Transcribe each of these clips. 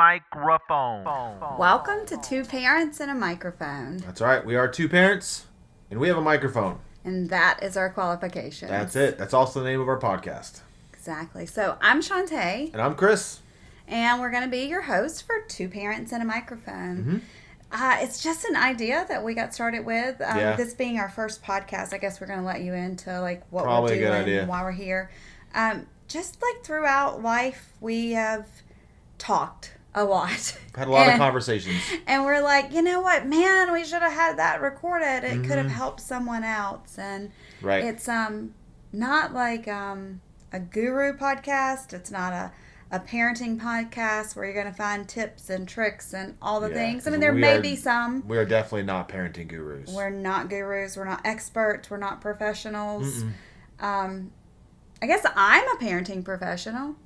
microphone. Welcome to Two Parents and a Microphone. That's right. We are two parents, and we have a microphone. And that is our qualification. That's it. That's also the name of our podcast. Exactly. So I'm Shante. And I'm Chris. And we're going to be your host for Two Parents and a Microphone. It's just an idea that we got started with. This being our first podcast, I guess we're going to let you into like what Probably we're a good doing idea. while we're here. Just like throughout life, we have talked a lot. Had a lot of conversations. And we're like, you know what, man, we should have had that recorded. It could have helped someone else. And it's not like a guru podcast. It's not a parenting podcast where you're going to find tips and tricks and all the things. I mean, there may be some. We are definitely not parenting gurus. We're not gurus. We're not experts. We're not professionals. I guess I'm a parenting professional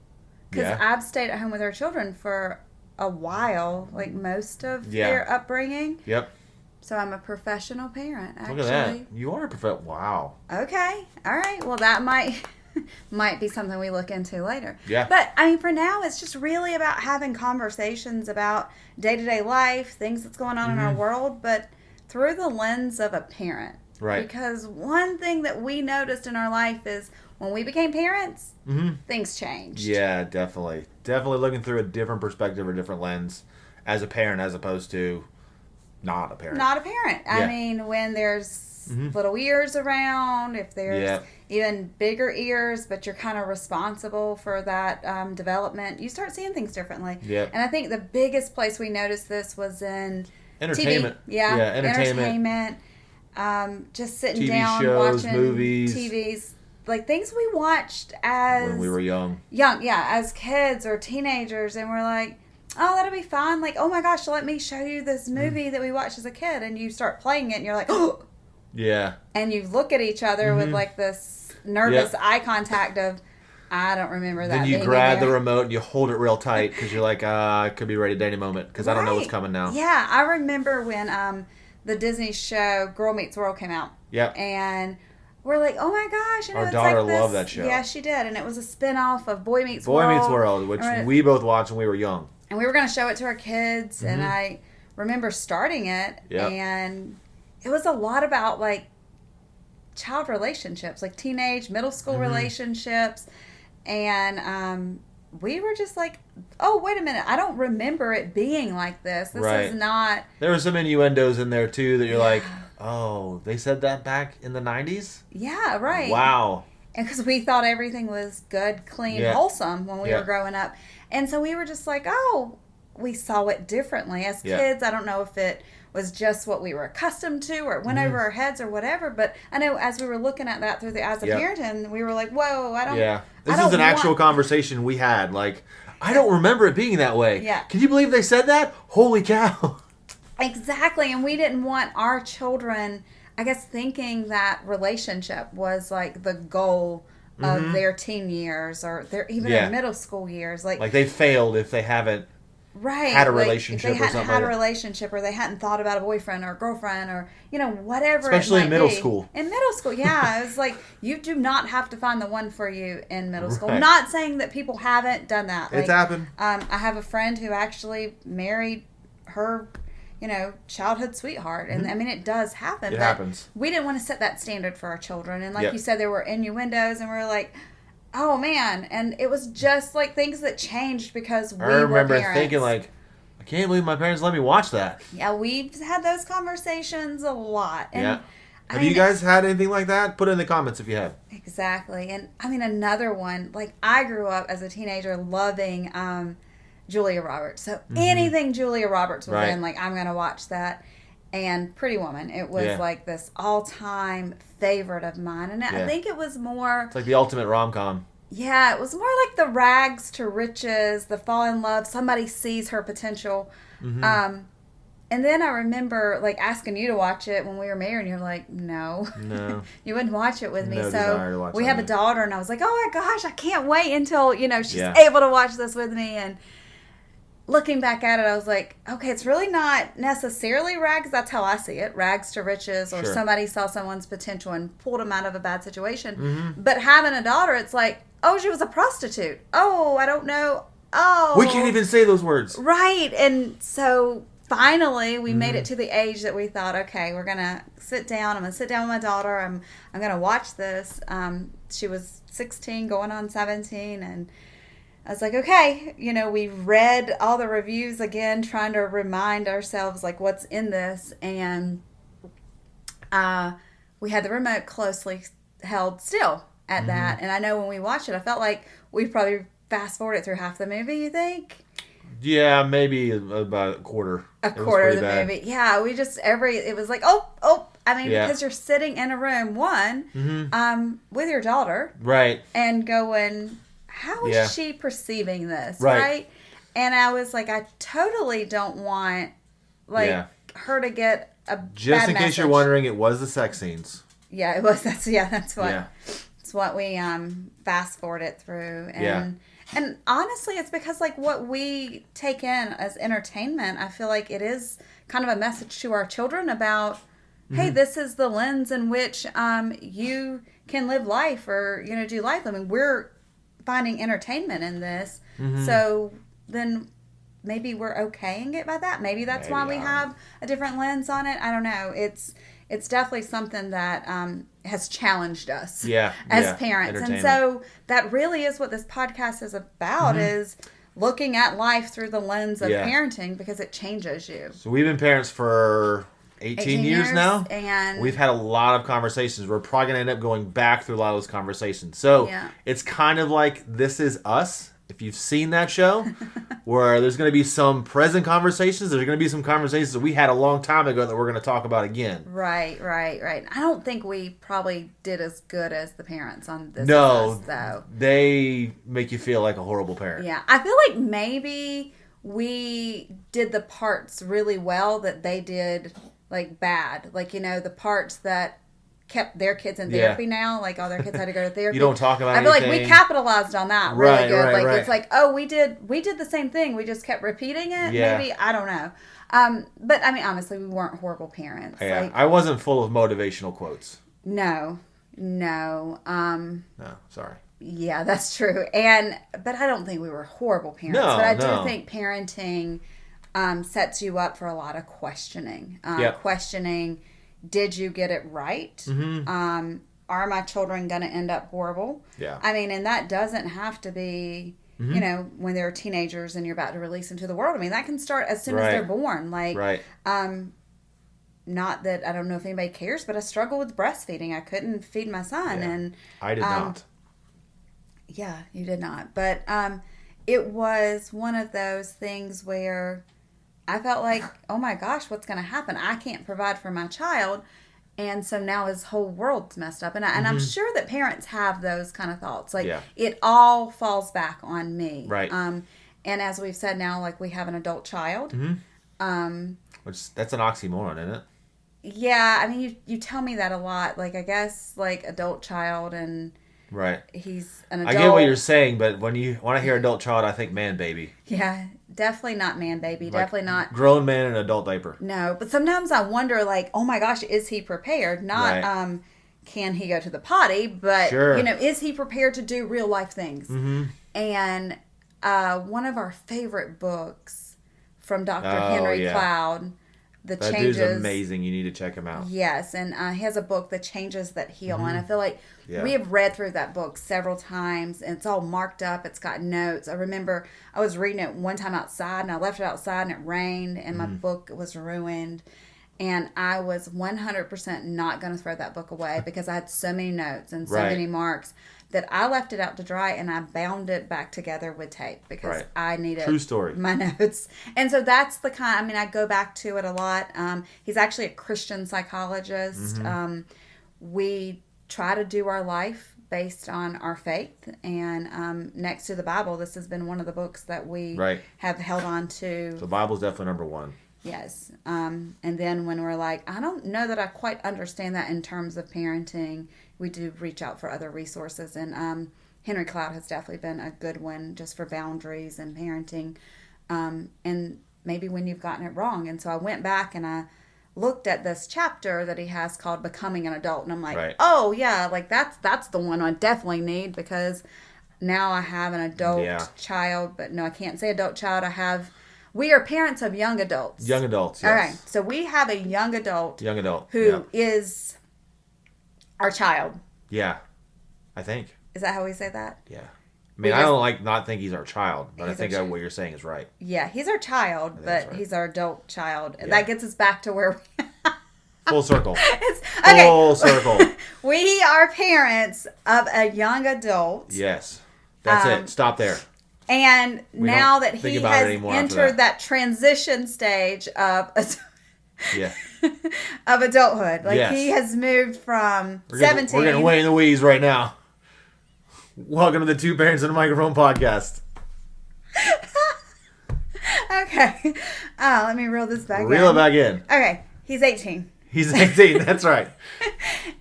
because I've stayed at home with our children for a while, like most of their upbringing. Yep. So I'm a professional parent, actually. Look at that. You are a professional. Wow. Okay. All right. Well, that might be something we look into later. Yeah. But, I mean, for now, it's just really about having conversations about day-to-day life, things that's going on in our world, but through the lens of a parent. Right. Because one thing that we noticed in our life is when we became parents, things changed. Yeah, definitely. Definitely looking through a different perspective or different lens as a parent as opposed to not a parent. Not a parent. Yeah. I mean, when there's little ears around, if there's even bigger ears, but you're kind of responsible for that development, you start seeing things differently. Yep. And I think the biggest place we noticed this was in Entertainment. TV. Yeah, entertainment. Just sitting TV down, shows, watching movies. TVs. Like things we watched as... When we were young. As kids or teenagers. And we're like, oh, that'll be fun. Like, oh my gosh, let me show you this movie that we watched as a kid. And you start playing it and you're like, oh. Yeah. And you look at each other with like this nervous eye contact of, I don't remember that. Then you being grab in there. the remote and you hold it real tight because you're like, it could be ready at any moment because I don't know what's coming now. Yeah, I remember when the Disney show Girl Meets World came out. Yep. And we're like, oh my gosh. Our it's daughter like this. loved that show. Yeah, she did. And it was a spin-off of Boy Meets World. Boy Meets World, which we both watched when we were young. And we were going to show it to our kids. And I remember starting it. Yep. And it was a lot about like child relationships, like teenage, middle school relationships. And we were just like, oh, wait a minute. I don't remember it being like this. This is not... There were some innuendos in there, too, that you're like, oh, they said that back in the 90s? Yeah, right. Wow. And because we thought everything was good, clean, wholesome when we were growing up. And so we were just like, oh, we saw it differently. As kids, I don't know if it was just what we were accustomed to or it went over our heads or whatever. But I know as we were looking at that through the eyes of parenting, we were like, whoa, I don't... Yeah. This is an actual conversation we had. Like, I don't remember it being that way. Yeah. Can you believe they said that? Holy cow. Exactly. And we didn't want our children, I guess, thinking that relationship was like the goal of their teen years or even their middle school years. Like they failed if they haven't had a relationship or something. If they hadn't had a relationship or they hadn't thought about a boyfriend or a girlfriend or, whatever. Especially in middle school. In middle school, yeah. It was like, you do not have to find the one for you in middle school. Right. Not saying that people haven't done that. It's happened. I have a friend who actually married her childhood sweetheart. And I mean, it does happen. It happens. We didn't want to set that standard for our children. And like you said, there were innuendos and we were like, oh man. And it was just like things that changed because we were parents. I remember thinking like, I can't believe my parents let me watch that. Yeah, we've had those conversations a lot. And Have you guys had anything like that? Put it in the comments if you have. Exactly. And I mean, another one, like I grew up as a teenager loving Julia Roberts. So anything Julia Roberts was in, like, I'm going to watch that. And Pretty Woman, it was like this all-time favorite of mine. And I think it was more... It's like the ultimate rom-com. Yeah, it was more like the rags to riches, the fall in love, somebody sees her potential. And then I remember, like, asking you to watch it when we were married, and you're like, no. You wouldn't watch it with me. So we have a daughter, and I was like, oh, my gosh, I can't wait until, she's able to watch this with me. And looking back at it, I was like, okay, it's really not necessarily rags. That's how I see it, rags to riches, or somebody saw someone's potential and pulled them out of a bad situation. But having a daughter, it's like, oh, she was a prostitute. Oh, I don't know. oh. We can't even say those words. Right. And so finally we made it to the age that we thought, okay, we're going to sit down. I'm going to sit down with my daughter. I'm going to watch this. She was 16 going on 17, and I was like, okay, we read all the reviews again, trying to remind ourselves like what's in this, and we had the remote closely held still at that. And I know when we watched it, I felt like we probably fast forwarded through half the movie. You think? Yeah, maybe about a quarter. A quarter of the movie. Yeah, we just it was like, oh. I mean, because you're sitting in a room, with your daughter, right, and going, how is she perceiving this, right? And I was like, I totally don't want her to get a just bad in case message. you're wondering, it was the sex scenes. Yeah, it was. That's what. Yeah. It's what we fast forwarded through, and honestly, it's because like what we take in as entertainment, I feel like it is kind of a message to our children about, hey, this is the lens in which you can live life or do life. I mean, we're finding entertainment in this, so then maybe we're okaying it by that. Maybe that's why we have a different lens on it. I don't know. It's definitely something that has challenged us as parents. And so that really is what this podcast is about, is looking at life through the lens of parenting, because it changes you. So we've been parents for 18 years now, and we've had a lot of conversations. We're probably going to end up going back through a lot of those conversations. So it's kind of like This Is Us. If you've seen that show, where there's going to be some present conversations, there's going to be some conversations that we had a long time ago that we're going to talk about again. Right. I don't think we probably did as good as the parents on This Is Us, though. They make you feel like a horrible parent. Yeah, I feel like maybe we did the parts really well that they did like bad. Like, the parts that kept their kids in therapy now, like all their kids had to go to therapy. You don't talk about anything. I anything. feel like we capitalized on that really good. Right. It's like, oh, we did the same thing. We just kept repeating it. Yeah. Maybe, I don't know. But I mean, honestly, we weren't horrible parents. Yeah, like, I wasn't full of motivational quotes. No. No, sorry. Yeah, that's true. But I don't think we were horrible parents. No, but I do think parenting sets you up for a lot of questioning. Questioning, did you get it right? Are my children going to end up horrible? Yeah. I mean, and that doesn't have to be, when they're teenagers and you're about to release them to the world. I mean, that can start as soon as they're born. Like, not that, I don't know if anybody cares, but I struggled with breastfeeding. I couldn't feed my son. Yeah. And I did not. Yeah, you did not. But it was one of those things where I felt like, oh my gosh, what's going to happen? I can't provide for my child. And so now his whole world's messed up. And I'm sure that parents have those kind of thoughts. Like, it all falls back on me. Right. And as we've said now, like, we have an adult child. Which, that's an oxymoron, isn't it? Yeah. I mean, you tell me that a lot. Like, I guess, like, adult child and... Right. He's an adult. I get what you're saying, but when I hear adult child, I think man baby. Yeah, definitely not man baby. Like definitely not grown man in an adult diaper. No, but sometimes I wonder, like, oh my gosh, is he prepared? Not can he go to the potty, but is he prepared to do real life things? And one of our favorite books from Dr. Henry Cloud. That dude's amazing. You need to check him out. Yes, and he has a book, The Changes That Heal, and I feel like we have read through that book several times, and it's all marked up. It's got notes. I remember I was reading it one time outside, and I left it outside, and it rained, and my book was ruined, and I was 100% not going to throw that book away because I had so many notes and so many marks that I left it out to dry, and I bound it back together with tape because I needed true story my notes. And so that's the kind, I mean, I go back to it a lot. He's actually a Christian psychologist. We try to do our life based on our faith, and next to the Bible, this has been one of the books that we have held on to. The Bible's definitely number one. Yes. And then when we're like, I don't know that I quite understand that in terms of parenting, we do reach out for other resources. And Henry Cloud has definitely been a good one just for boundaries and parenting. And maybe when you've gotten it wrong. And so I went back and I looked at this chapter that he has called Becoming an Adult. And I'm like, oh, yeah, like that's the one I definitely need because now I have an adult Yeah. child, but no, I can't say adult child. We are parents of young adults. Young adults, yes. All right. So we have a young adult. Young adult. Who is our child. Yeah. I think. Is that how we say that? Yeah. I mean, I don't not think he's our child, but I think what you're saying is right. Yeah, he's our child, but he's our adult child. Yeah. That gets us back to where Full circle. Okay. Full circle. We are parents of a young adult. Yes. That's it. Stop there. And now that he has entered that transition stage of of adulthood. Like he has moved from 17. We're getting way in the weeds right now. Welcome to the Two Parents and a Microphone podcast. Okay. Let me reel this back in. Reel it back in. Okay. He's 18. He's 18. That's right.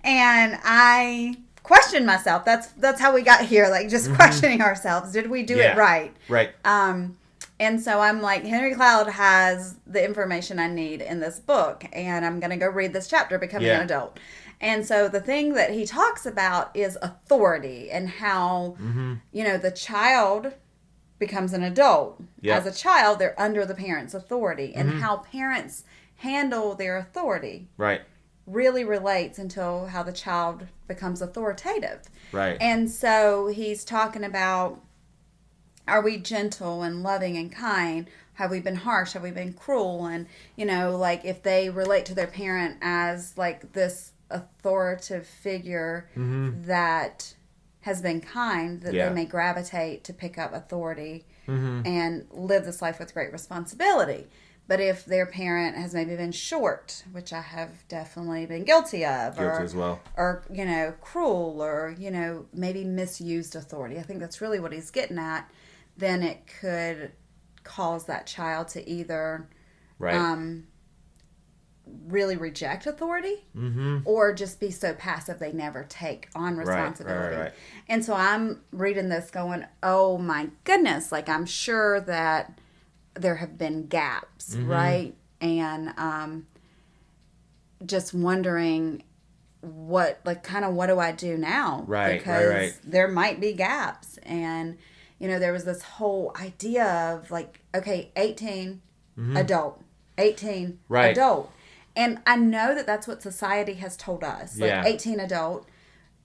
And I questioned myself. That's how we got here. Like just questioning ourselves. Did we do it right? Right. And so I'm like, Henry Cloud has the information I need in this book, and I'm going to go read this chapter, Becoming an Adult. And so the thing that he talks about is authority and how, the child becomes an adult. As a child, they're under the parent's authority, and how parents handle their authority really relates until how the child becomes authoritative. Right. And so he's talking about, are we gentle and loving and kind? Have we been harsh? Have we been cruel? And, like if they relate to their parent as like this authoritative figure that has been kind, that they may gravitate to pick up authority and live this life with great responsibility. But if their parent has maybe been short, which I have definitely been guilty of, as well, or cruel, or maybe misused authority, I think that's really what he's getting at. Then it could cause that child to either really reject authority or just be so passive they never take on responsibility. Right. And so I'm reading this going, oh my goodness, like I'm sure that there have been gaps, right? And just wondering what do I do now? Because there might be gaps. And there was this whole idea of like, okay, 18, adult, 18, adult. And I know that that's what society has told us, like 18 adult.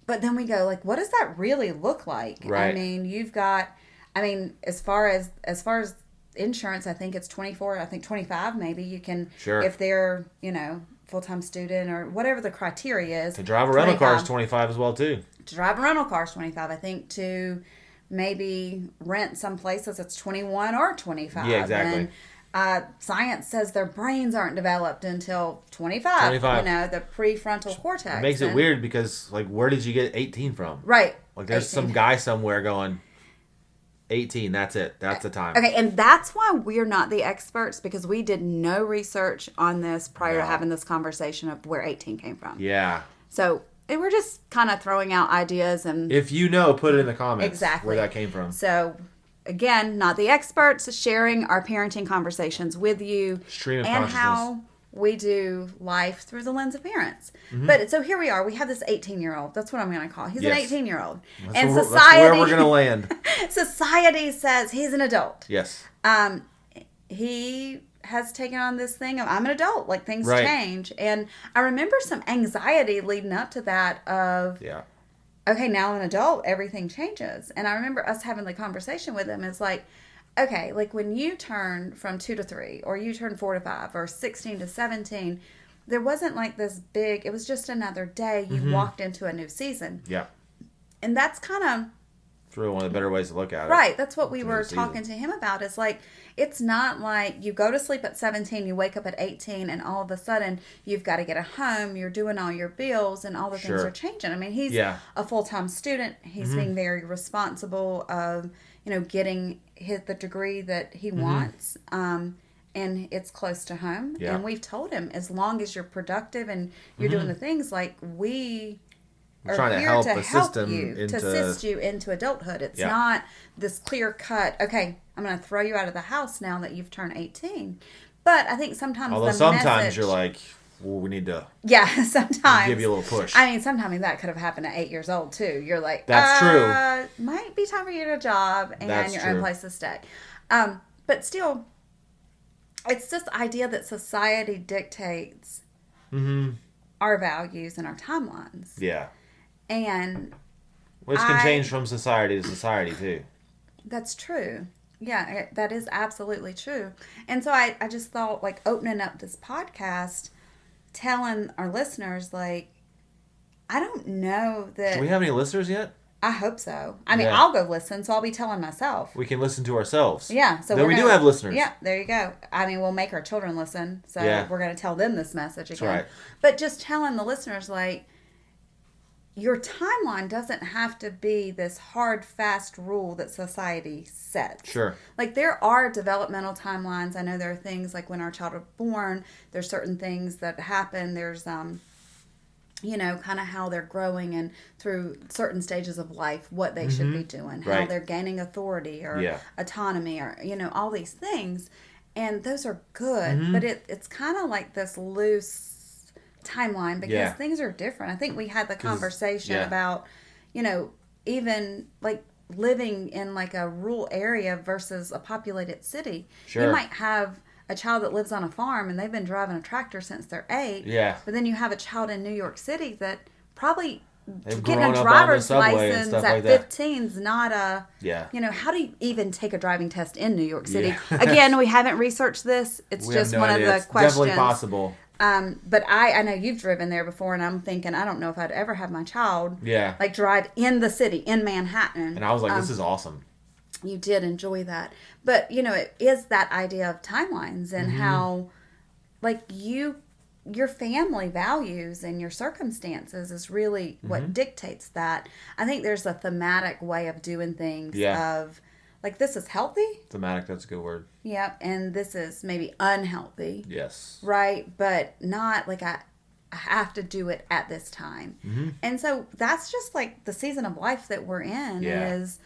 But then we go like, what does that really look like? Right. I mean, as far as insurance, I think it's 24, I think 25 maybe. You can, if they're, full-time student or whatever the criteria is. To drive a rental car is 25 as well too. To drive a rental car is 25. I think to maybe rent some places it's 21 or 25. Yeah, exactly. And science says their brains aren't developed until 25. The prefrontal cortex. It makes it weird because, like, where did you get 18 from? Right. Like, there's 18. Some guy somewhere going, 18, that's it. That's the time. Okay, and that's why we're not the experts, because we did no research on this prior to having this conversation of where 18 came from. Yeah. So we're just kind of throwing out ideas. And if put it in the comments where that came from. So, again, not the experts, sharing our parenting conversations with you. Stream of and consciousness. How we do life through the lens of parents. But so here we are. We have this 18-year-old. That's what I'm going to call. He's an 18-year-old. And society, that's where we're going to land. Society says he's an adult. Yes. He has taken on this thing of, I'm an adult. Like, things change. And I remember some anxiety leading up to that of, okay, now I'm an adult, everything changes. And I remember us having the conversation with him. It's like, okay, like when you turn from 2 to 3, or you turn 4 to 5, or 16 to 17, there wasn't like this big, it was just another day. You walked into a new season. Yeah. And that's kind of... It's really one of the better ways to look at it. Right. That's what we were talking to him about. Is like, it's not like you go to sleep at 17, you wake up at 18, and all of a sudden you've got to get a home, you're doing all your bills, and all the things are changing. I mean, he's a full-time student. He's being very responsible of, getting the degree that he wants. And it's close to home. Yeah. And we've told him, as long as you're productive and you're doing the things, like, we are trying here to help you, to assist you into adulthood. It's not this clear cut, okay, I'm going to throw you out of the house now that you've turned 18. But I think sometimes sometimes you're like, well, we need to sometimes give you a little push. I mean, sometimes that could have happened at 8 years old too. You're like, that's true. Might be be time for you to get a job and That's your true. own place to stay. But still, it's this idea that society dictates our values and our timelines. Yeah. And which can change from society to society, too. That's true. Yeah, that is absolutely true. And so I just thought, like, opening up this podcast, telling our listeners, like, I don't know that... Do we have any listeners yet? I hope so. I mean, I'll go listen, so I'll be telling myself. We can listen to ourselves. Yeah. So then we do have listeners. Yeah, there you go. I mean, we'll make our children listen, so we're going to tell them this message again. That's right. But just telling the listeners, like, your timeline doesn't have to be this hard, fast rule that society sets. Sure. Like, there are developmental timelines. I know there are things like when our child is born, there's certain things that happen. There's, you know, kind of how they're growing and through certain stages of life, what they should be doing, how they're gaining authority or autonomy or, you know, all these things. And those are good, but it's kind of like this loose timeline because things are different. I think we had the conversation about, you know, even like living in like a rural area versus a populated city. Sure. You might have a child that lives on a farm and they've been driving a tractor since they're 8. Yeah. But then you have a child in New York City that probably They've getting a driver's license at 15 is not a... Yeah. You know, how do you even take a driving test in New York City? Yeah. Again, we haven't researched this. It's just one of the questions. Definitely possible. But I know you've driven there before, and I'm thinking, I don't know if I'd ever have my child like drive in the city, in Manhattan. And I was like, this is awesome. You did enjoy that. But, you know, it is that idea of timelines and how, like, your family values and your circumstances is really what dictates that. I think there's a thematic way of doing things of, like, this is healthy. Thematic, that's a good word. Yep. And this is maybe unhealthy. Yes. Right? But not, like, I have to do it at this time. And so that's just, like, the season of life that we're in is...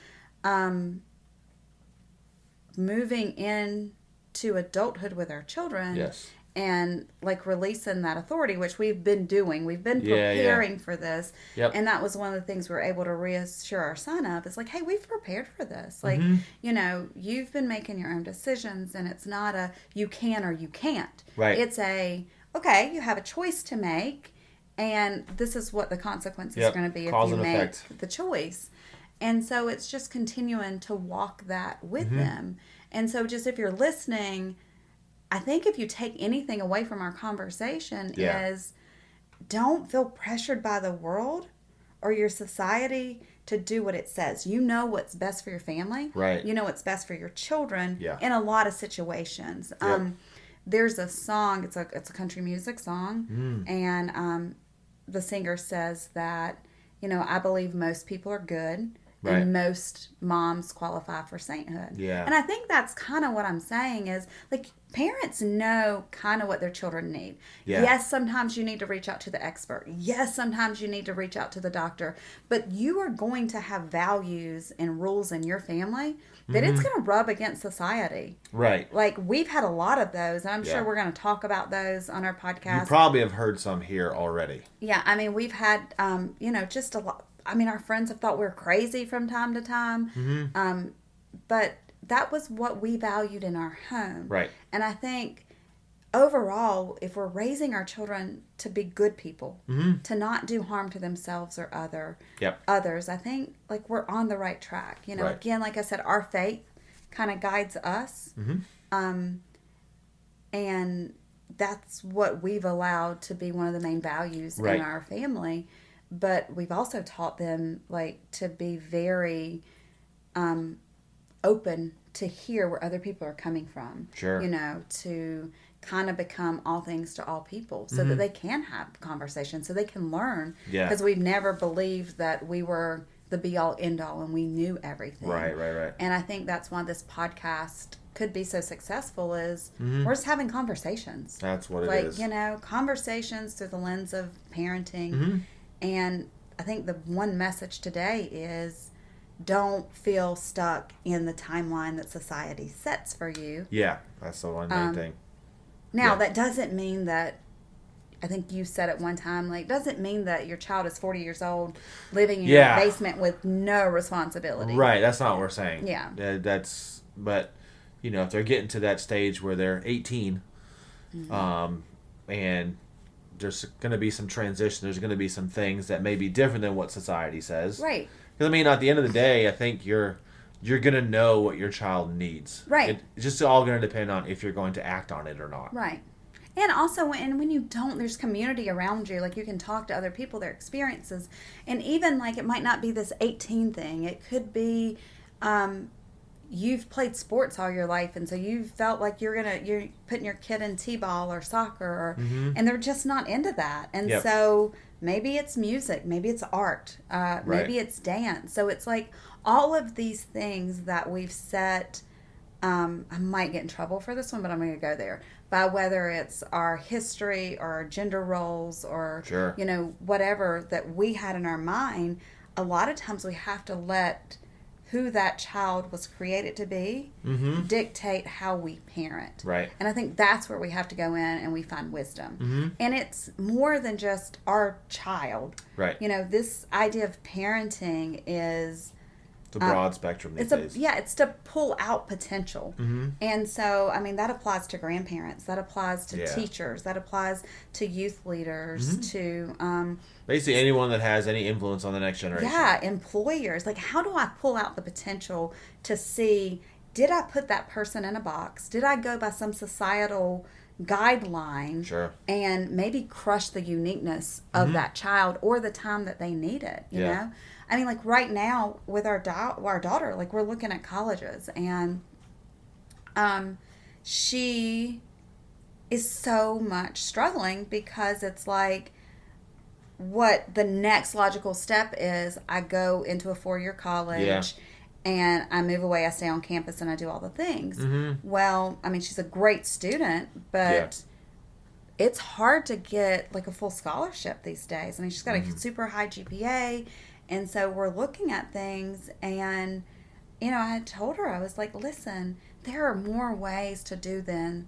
moving into adulthood with our children and like releasing that authority, which we've been doing. We've been preparing for this. And that was one of the things we were able to reassure our son of is like, hey, we've prepared for this. Like, you know, you've been making your own decisions and it's not a you can or you can't. Right. It's a, okay, you have a choice to make and this is what the consequences are going to be if you make the choice. And so it's just continuing to walk that with them. And so just if you're listening, I think if you take anything away from our conversation is don't feel pressured by the world or your society to do what it says. You know what's best for your family. Right. You know what's best for your children in a lot of situations. There's a song, it's a country music song, and the singer says that, you know, I believe most people are good. Right. And most moms qualify for sainthood. Yeah. And I think that's kind of what I'm saying is, like, parents know kind of what their children need. Yeah. Yes, sometimes you need to reach out to the expert. Yes, sometimes you need to reach out to the doctor. But you are going to have values and rules in your family that it's going to rub against society. Right. Like, we've had a lot of those, and I'm sure we're going to talk about those on our podcast. You probably have heard some here already. Yeah, I mean, we've had, you know, just a lot. I mean, our friends have thought we were crazy from time to time, but that was what we valued in our home. Right. And I think overall, if we're raising our children to be good people, to not do harm to themselves or others, I think like we're on the right track. You know, again, like I said, our faith kind of guides us, and that's what we've allowed to be one of the main values in our family. But we've also taught them, like, to be very open to hear where other people are coming from. Sure. You know, to kind of become all things to all people so that they can have conversations, so they can learn. Yeah. Because we've never believed that we were the be-all, end-all, and we knew everything. Right. And I think that's why this podcast could be so successful is we're just having conversations. That's what it is. Like, you know, conversations through the lens of parenting. And I think the one message today is don't feel stuck in the timeline that society sets for you. Yeah, that's the one main thing. Now, that doesn't mean that I think you said at one time, like, doesn't mean that your child is 40 years old living in your basement with no responsibility. Right. That's not what we're saying. Yeah. But, if they're getting to that stage where they're 18, and there's going to be some transition, there's going to be some things that may be different than what society says. Right. Because, at the end of the day, I think you're going to know what your child needs. Right. It's just all going to depend on if you're going to act on it or not. Right. And also, when you don't, there's community around you. Like, you can talk to other people, their experiences. And even, like, it might not be this 18 thing. It could be you've played sports all your life, and so you felt like you're putting your kid in t-ball or soccer, and they're just not into that. And so maybe it's music, maybe it's art, maybe it's dance. So it's like all of these things that we've set. I might get in trouble for this one, but I'm going to go there. By whether it's our history or our gender roles or, whatever that we had in our mind, a lot of times we have to let who that child was created to be dictate how we parent. Right. And I think that's where we have to go in and we find wisdom. And it's more than just our child. Right. This idea of parenting is... It's a broad spectrum these days. It's to pull out potential. And so, that applies to grandparents. That applies to teachers. That applies to youth leaders, to... basically anyone that has any influence on the next generation. Yeah, employers. Like, how do I pull out the potential to see, did I put that person in a box? Did I go by some societal guideline? Sure. And maybe crush the uniqueness of that child or the time that they need it, you know? Like right now with our daughter, like we're looking at colleges, and she is so much struggling because it's like what the next logical step is. I go into a 4-year college and I move away, I stay on campus, and I do all the things. Well, she's a great student, but it's hard to get like a full scholarship these days. She's got a super high GPA. And so we're looking at things, and, I had told her, I was like, listen, there are more ways to do than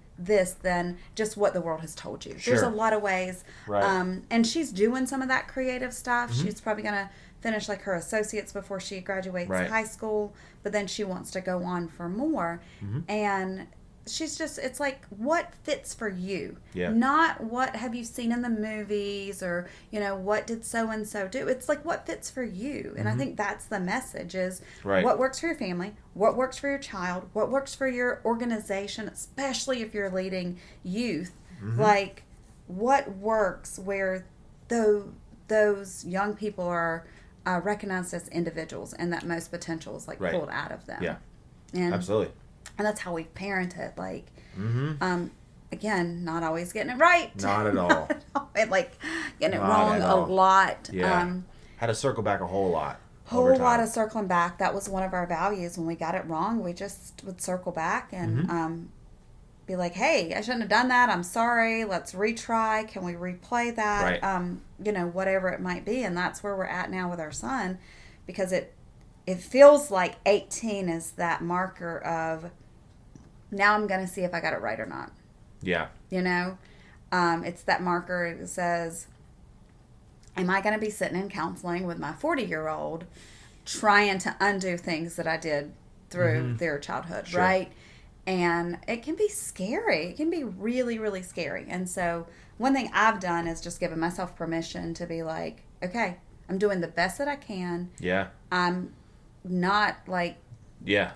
just what the world has told you. Sure. There's a lot of ways. Right. And she's doing some of that creative stuff. She's probably going to finish like her associates before she graduates high school, but then she wants to go on for more. And she's just, it's like, what fits for you? Not what have you seen in the movies, or, what did so-and-so do? It's like, what fits for you? And I think that's the message is what works for your family, what works for your child, what works for your organization, especially if you're leading youth. Like, what works where those young people are recognized as individuals, and that most potential is like pulled out of them. And absolutely. And that's how we parent it. Like, again, not always getting it right. Not at all. And like getting it wrong a lot. Yeah. Had to circle back a whole lot. Whole lot of circling back. That was one of our values. When we got it wrong, we just would circle back and be like, hey, I shouldn't have done that. I'm sorry. Let's retry. Can we replay that? Right. Whatever it might be. And that's where we're at now with our son, because it feels like 18 is that marker of, now I'm going to see if I got it right or not. Yeah. It's that marker that says, am I going to be sitting in counseling with my 40-year-old trying to undo things that I did through their childhood, right? And it can be scary. It can be really, really scary. And so one thing I've done is just given myself permission to be like, okay, I'm doing the best that I can. Yeah. I'm not like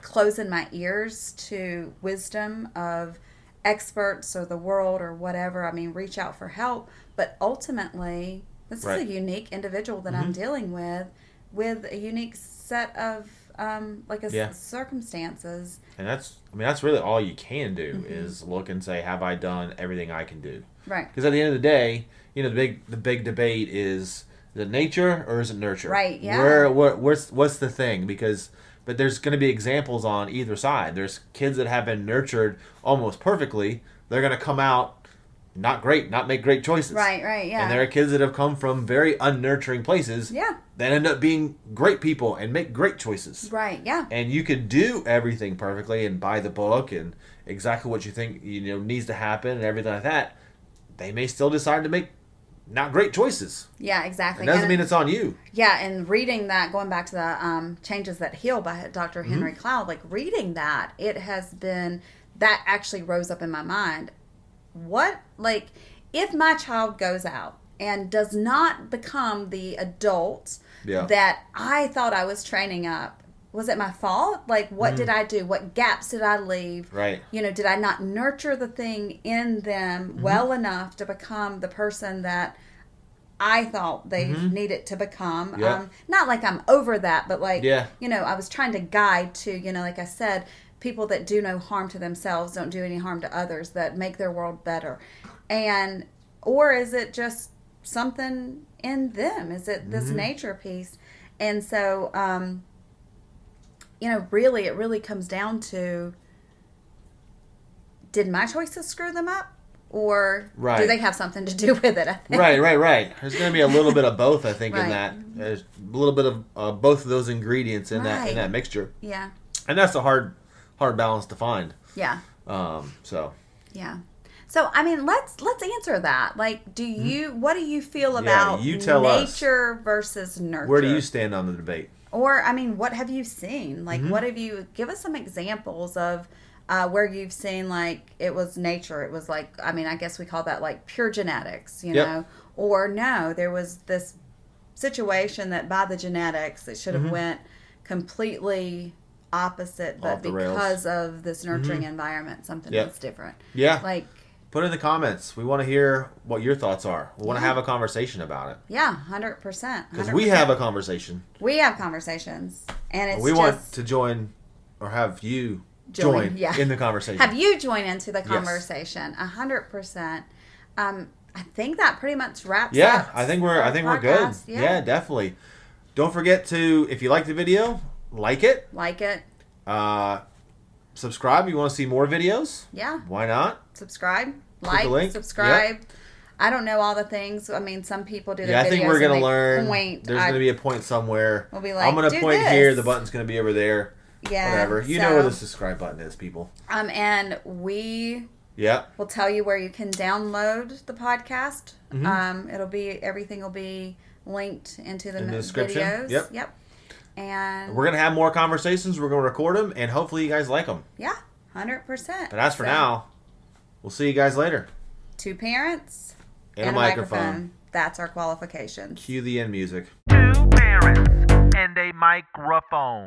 closing my ears to wisdom of experts or the world or whatever. Reach out for help. But ultimately, this is a unique individual that I'm dealing with a unique set of circumstances. And that's really all you can do is look and say, have I done everything I can do? Right. Because at the end of the day, the big debate is it nature or is it nurture? Right. Yeah. What's the thing? But there's going to be examples on either side. There's kids that have been nurtured almost perfectly. They're going to come out not great, not make great choices. Right, yeah. And there are kids that have come from very unnurturing places that end up being great people and make great choices. Right, yeah. And you could do everything perfectly and by the book and exactly what you think needs to happen and everything like that. They may still decide to make not great choices. Yeah, exactly. It doesn't mean it's on you. Yeah, and reading that, going back to the Changes That Heal by Dr. Henry Cloud, like reading that, it has been, that actually rose up in my mind. What, like, if my child goes out and does not become the adult that I thought I was training up, was it my fault? Like, what did I do? What gaps did I leave? Right. You know, did I not nurture the thing in them well enough to become the person that I thought they needed to become? Yep. Not like I'm over that, but like, Yeah. you know, I was trying to guide to, you know, like I said, people that do no harm to themselves, don't do any harm to others, that make their world better. And, or is it just something in them? Is it this nature piece? And so, you know, really, it really comes down to, did my choices screw them up? Or do they have something to do with it? I think. Right. There's going to be a little bit of both, I think, in that. There's a little bit of both of those ingredients in that mixture. Yeah. And that's a hard balance to find. Yeah. So. Yeah. So, I mean, let's answer that. Like, what do you feel about you tell nature versus nurture? Where do you stand on the debate? Or, I mean, what have you seen? Like, what have you, give us some examples of where you've seen, like, it was nature. It was like, I mean, I guess we call that like pure genetics, you know? Or no, there was this situation that by the genetics, it should have went completely opposite, but because of this nurturing environment, something was different. Yeah. Like, put it in the comments. We want to hear what your thoughts are. We want to have a conversation about it. Yeah, 100%. Because we have a conversation. We have conversations. And it's want to join, or have you join in the conversation. Have you join into the conversation. 100%. I think that pretty much wraps up. Yeah, I think we're good. Yeah, definitely. Don't forget to, if you like the video, like it. Subscribe. You want to see more videos? Yeah. Why not? Subscribe. Like, subscribe. Yep. I don't know all the things. I mean, some people do their videos. I think we're going to learn. There's going to be a point somewhere. We'll be like, I'm going to point here. The button's going to be over there. Yeah. Whatever. You know where the subscribe button is, people. And we will tell you where you can download the podcast. Everything will be linked into the description. Videos. Yep. And we're going to have more conversations. We're going to record them, and hopefully you guys like them. Yeah, 100%. But as for now, we'll see you guys later. 2 parents and a microphone. That's our qualifications. Cue the end music. 2 parents and a microphone.